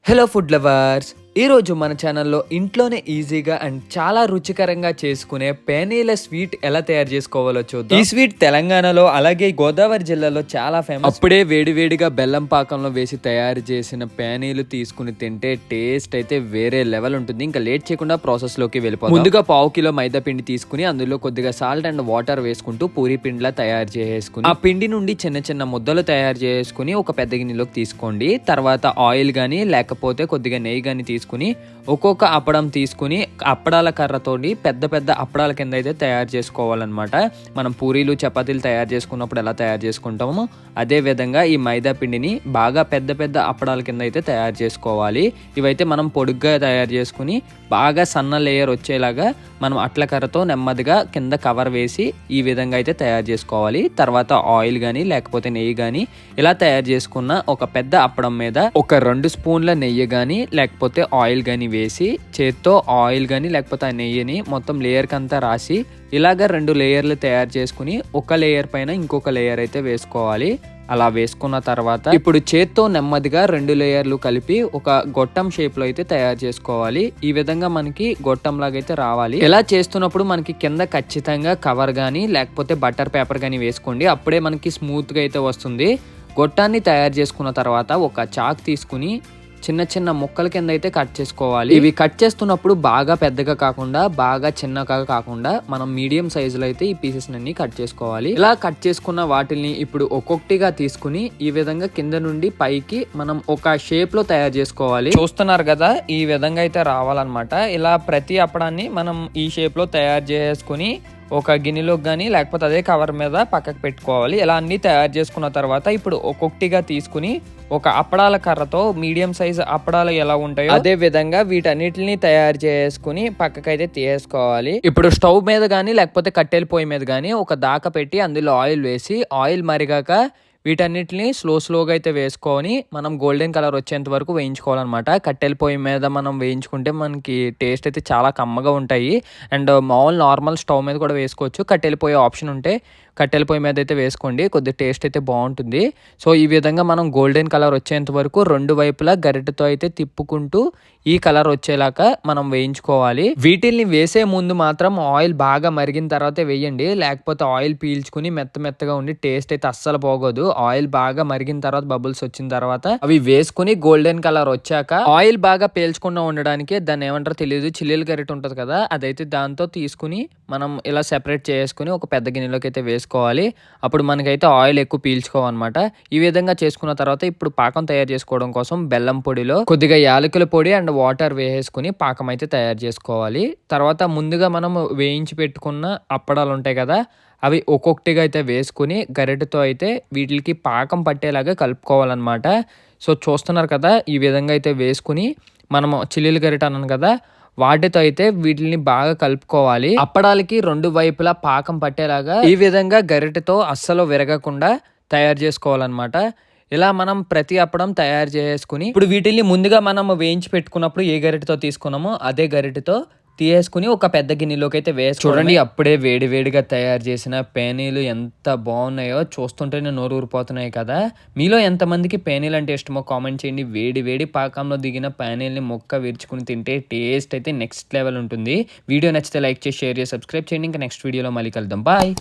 Hello food lovers, ఈరోజు మన ఛానల్లో ఇంట్లోనే ఈజీగా అండ్ చాలా రుచికరంగా చేసుకునే పేనీల స్వీట్ ఎలా తయారు చేసుకోవాలో చూద్దాం. ఈ స్వీట్ తెలంగాణలో అలాగే గోదావరి జిల్లాలో చాలా ఫేమస్. అప్పుడే వేడివేడిగా బెల్లం పాకంలో వేసి తయారు చేసిన పేనీలు తీసుకుని తింటే టేస్ట్ అయితే వేరే లెవెల్ ఉంటుంది. ఇంకా లేట్ చేయకుండా ప్రాసెస్ లోకి వెళ్ళిపోతాం. ముందుగా 1/2 కిలో మైదా పిండి తీసుకుని అందులో కొద్దిగా సాల్ట్ అండ్ వాటర్ వేసుకుంటూ పూరి పిండిలా తయారు చేసుకుని ఆ పిండి నుండి చిన్న చిన్న ముద్దలు తయారు చేసుకుని ఒక పెద్ద గిన్నెలోకి తీసుకోండి. తర్వాత ఆయిల్ గానీ లేకపోతే కొద్దిగా నెయ్యి గానీ తీసుకుని ఒక్కొక్క అప్పడం తీసుకుని అప్పడాల కర్రతోటి పెద్ద పెద్ద అప్పడాల కింద అయితే తయారు చేసుకోవాలన్నమాట. మనం పూరీలు చపాతీలు తయారు చేసుకున్నప్పుడు ఎలా తయారు చేసుకుంటామో అదే విధంగా ఈ మైదా పిండిని బాగా పెద్ద పెద్ద అప్పడాల కింద అయితే తయారు చేసుకోవాలి. ఇవైతే మనం పొడుగ్గా తయారు చేసుకుని బాగా సన్న లేయర్ వచ్చేలాగా మనం అట్ల కర్రతో నెమ్మదిగా కింద కవర్ వేసి ఈ విధంగా అయితే తయారు చేసుకోవాలి. తర్వాత ఆయిల్ కానీ లేకపోతే నెయ్యి కానీ ఇలా తయారు చేసుకున్న ఒక పెద్ద అప్పడం మీద ఒక 2 స్పూన్ల నెయ్యి కానీ లేకపోతే ఆయిల్ కానీ వేసి చేత్తో ఆయిల్ కానీ లేకపోతే ఆ నెయ్యిని మొత్తం లేయర్కి అంతా రాసి ఇలాగ 2 లేయర్లు తయారు చేసుకుని ఒక లేయర్ పైన ఇంకొక లేయర్ అయితే వేసుకోవాలి. అలా వేసుకున్న తర్వాత ఇప్పుడు చేత్తో నెమ్మదిగా 2 లేయర్లు కలిపి ఒక గొట్టం షేప్ లో అయితే తయారు చేసుకోవాలి. ఈ విధంగా మనకి గొట్టం లాగా అయితే రావాలి. ఇలా చేస్తున్నప్పుడు మనకి కింద ఖచ్చితంగా కవర్ గానీ లేకపోతే బటర్ పేపర్ గానీ వేసుకోండి. అప్పుడే మనకి స్మూత్ గా అయితే వస్తుంది. గొట్టాన్ని తయారు చేసుకున్న తర్వాత ఒక చాక్ తీసుకుని చిన్న చిన్న ముక్కల కింద అయితే కట్ చేసుకోవాలి. ఇవి కట్ చేస్తున్నప్పుడు బాగా పెద్దగా కాకుండా బాగా చిన్నగా కాకుండా మనం మీడియం సైజులో అయితే ఈ పీసెస్ అన్ని కట్ చేసుకోవాలి. ఇలా కట్ చేసుకున్న వాటిని ఇప్పుడు ఒక్కొక్కటిగా తీసుకుని ఈ విధంగా కింద నుండి పైకి మనం ఒక షేప్ లో తయారు చేసుకోవాలి. చూస్తున్నారు కదా, ఈ విధంగా అయితే రావాలన్నమాట. ఇలా ప్రతి అప్పడాన్ని మనం ఈ షేప్ లో తయారు చేసుకుని ఒక గిన్నెలోకి కానీ లేకపోతే అదే కవర్ మీద పక్కకు పెట్టుకోవాలి. ఇలా అన్ని తయారు చేసుకున్న తర్వాత ఇప్పుడు ఒక్కొక్కటిగా తీసుకుని ఒక అప్పడాల కర్రతో మీడియం సైజ్ అప్పడాలు ఎలా ఉంటాయో అదే విధంగా వీటన్నిటిని తయారు చేసుకుని పక్కకైతే తీసుకోవాలి. ఇప్పుడు స్టవ్ మీద కానీ లేకపోతే కట్టెల పొయ్యి మీద కానీ ఒక దాకా పెట్టి అందులో ఆయిల్ వేసి ఆయిల్ మరిగాక వీటన్నిటిని స్లోగా అయితే వేసుకొని మనం గోల్డెన్ కలర్ వచ్చేంత వరకు వేయించుకోవాలన్నమాట. కట్టెల పొయ్యి మీద మనం వేయించుకుంటే మనకి టేస్ట్ అయితే చాలా కమ్మగా ఉంటాయి. అండ్ మామూలు నార్మల్ స్టవ్ మీద కూడా వేసుకోవచ్చు. కట్టెల పొయ్యి ఆప్షన్ ఉంటే కట్టెల పొయ్యి మీద అయితే వేసుకోండి, కొద్దిగా టేస్ట్ అయితే బాగుంటుంది. సో ఈ విధంగా మనం గోల్డెన్ కలర్ వచ్చేంత వరకు 2 వైపులా గరిటెతో అయితే తిప్పుకుంటూ ఈ కలర్ వచ్చేలాగా మనం వేయించుకోవాలి. వీటిల్ని వేసే ముందు మాత్రం ఆయిల్ బాగా మరిగిన తర్వాతే వేయండి, లేకపోతే ఆయిల్ పీల్చుకుని మెత్తగా ఉండి టేస్ట్ అయితే అస్సలు బాగోదు. ఆయిల్ బాగా మరిగిన తర్వాత బబుల్స్ వచ్చిన తర్వాత అవి వేసుకుని గోల్డెన్ కలర్ వచ్చాక ఆయిల్ బాగా పేల్చకుండా ఉండడానికి దాన్ని ఏమంటారో తెలియదు, చిల్లీల గరిటె ఉంటుంది కదా, అదైతే దాంతో తీసుకుని మనం ఇలా సెపరేట్ చేసుకుని ఒక పెద్ద గిన్నెలోకి అయితే వేసుకోవాలి. అప్పుడు మనకైతే ఆయిల్ ఎక్కువ పీల్చుకోవన్నమాట. ఈ విధంగా చేసుకున్న తర్వాత ఇప్పుడు పాకం తయారు చేసుకోవడం కోసం బెల్లం పొడిలో కొద్దిగా యాలకుల పొడి అండ్ వాటర్ వేసుకుని పాకం అయితే తయారు చేసుకోవాలి. తర్వాత ముందుగా మనం వేయించి పెట్టుకున్న అప్పడాలు ఉంటాయి కదా, అవి ఒక్కొక్కటిగా అయితే వేసుకుని గరిటెతో అయితే వీటికి పాకం పట్టేలాగా కలుపుకోవాలన్నమాట. సో చూస్తున్నారు కదా, ఈ విధంగా అయితే వేసుకుని మనము చిల్లీల గరిటె అన్నాను కదా, వాటితో అయితే వీటిని బాగా కలుపుకోవాలి. అప్పడాలకి 2 వైపులా పాకం పట్టేలాగా ఈ విధంగా గరిటెతో అస్సలు విరగకుండా తయారు చేసుకోవాలన్నమాట. ఇలా మనం ప్రతి అప్పడం తయారు చేసుకుని ఇప్పుడు వీటిని ముందుగా మనం వేయించి పెట్టుకున్నప్పుడు ఏ గరిటెతో తీసుకున్నామో అదే గరిటెతో తీసేసుకుని ఒక పెద్ద గిన్నెలోకి అయితే వేసి చూడండి. అప్పుడే వేడివేడిగా తయారు చేసిన పేనీలు ఎంత బాగున్నాయో చూస్తుంటేనే నోరు ఊరిపోతున్నాయి కదా. మీలో ఎంతమందికి పేనీలు అంటే ఇష్టమో కామెంట్ చేయండి. వేడి పాకంలో దిగిన పేనీల్ని మొక్క విరుచుకుని తింటే టేస్ట్ అయితే నెక్స్ట్ లెవెల్ ఉంటుంది. వీడియో నచ్చితే లైక్ చేసి షేర్ చేసి సబ్స్క్రైబ్ చేయండి. ఇంకా నెక్స్ట్ వీడియోలో మళ్ళీ కలుద్దాం. బాయ్.